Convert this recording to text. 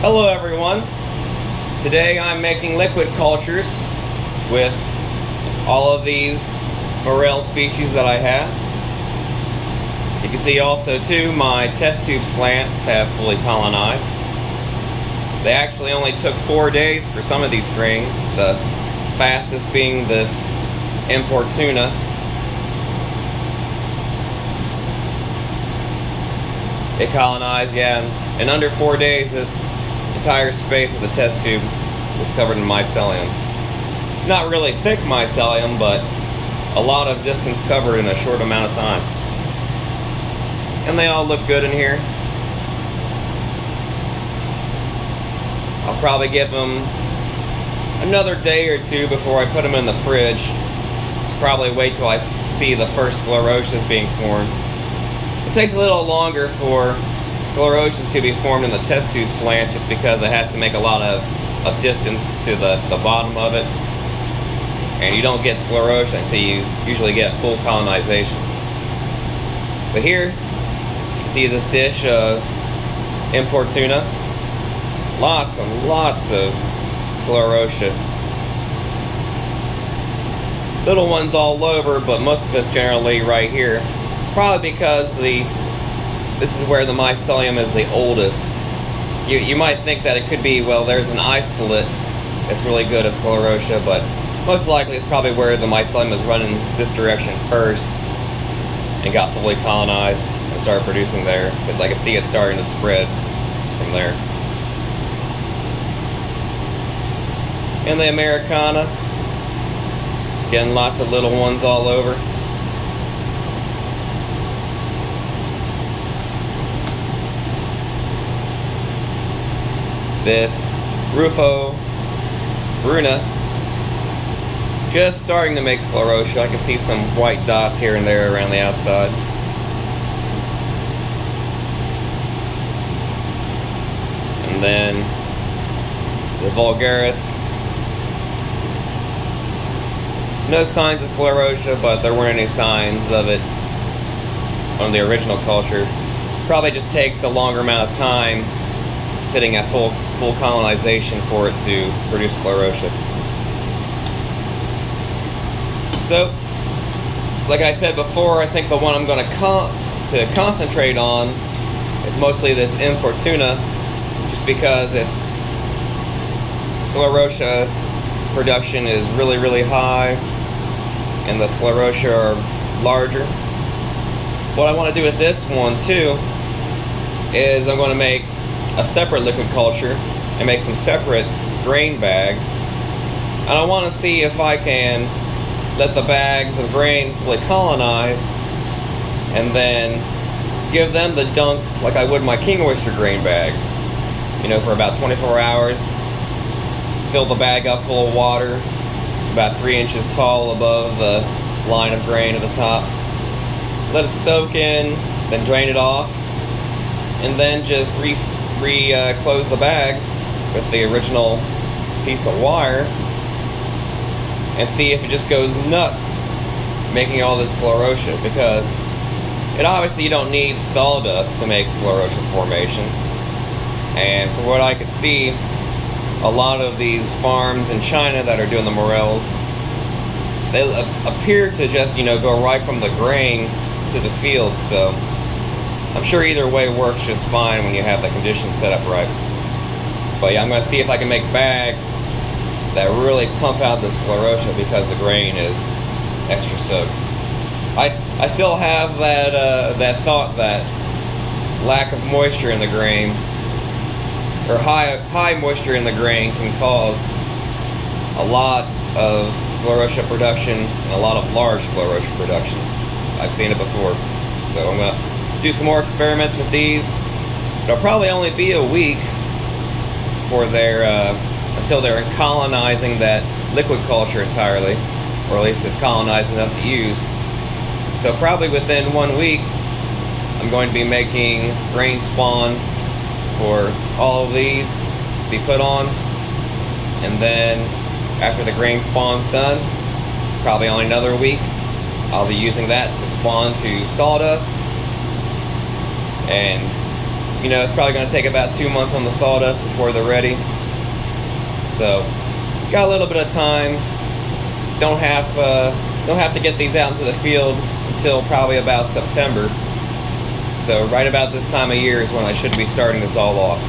Hello everyone. Today I'm making liquid cultures with all of these Morel species that I have. You can see also too my test tube slants have fully colonized. They actually only took 4 days for some of these strains, the fastest being this import tuna. It colonized, yeah, in under 4 days this entire space of the test tube was covered in mycelium. Not really thick mycelium, but a lot of distance covered in a short amount of time. And they all look good in here. I'll probably give them another day or two before I put them in the fridge. Probably wait till I see the first sclerosias being formed. It takes a little longer for sclerosias to be formed in the test tube slant just because it has to make a lot of distance to the bottom of it. And you don't get sclerosia until you usually get full colonization. But here, you can see this dish of import tuna. Lots and lots of sclerotia. Little ones all over, but most of it's generally right here. Probably because this is where the mycelium is the oldest. You might think that it could be, well, there's an isolate that's really good at sclerotia, but most likely it's probably where the mycelium is running this direction first and got fully colonized and started producing there, because I can see it starting to spread from there. And the Americana, again, lots of little ones all over. This Rufo Bruna, just starting to make sclerotia. I can see some white dots here and there around the outside. And then the Vulgaris. No signs of sclerotia, but there weren't any signs of it on the original culture. Probably just takes a longer amount of time sitting at full colonization for it to produce sclerotia. So, like I said before, I think the one I'm going to concentrate on is mostly this import tuna, just because its sclerotia production is really high and the sclerotia are larger. What I want to do with this one too is I'm going to make a separate liquid culture and make some separate grain bags. And I want to see if I can let the bags of grain fully colonize and then give them the dunk like I would my king oyster grain bags. You know, for about 24 hours. Fill the bag up full of water, about 3 inches tall above the line of grain at the top. Let it soak in, then drain it off, and then just close the bag with the original piece of wire and see if it just goes nuts making all this sclerotia, because obviously you don't need sawdust to make sclerotia formation. And from what I could see, a lot of these farms in China that are doing the morels, they appear to just, go right from the grain to the field. So I'm sure either way works just fine when you have the conditions set up right. But yeah, I'm going to see if I can make bags that really pump out the sclerotia because the grain is extra soaked. I still have that thought that lack of moisture in the grain, or high moisture in the grain, can cause a lot of sclerotia production and a lot of large sclerotia production. I've seen it before. So I'm going to do some more experiments with these. It'll probably only be a week for until they're colonizing that liquid culture entirely, or at least it's colonized enough to use. So probably within 1 week I'm going to be making grain spawn for all of these to be put on, and then after the grain spawn's done, probably only another week, I'll be using that to spawn to sawdust and You know, it's probably going to take about 2 months on the sawdust before they're ready. So, got a little bit of time. Don't have to get these out into the field until probably about September. So right about this time of year is when I should be starting this all off.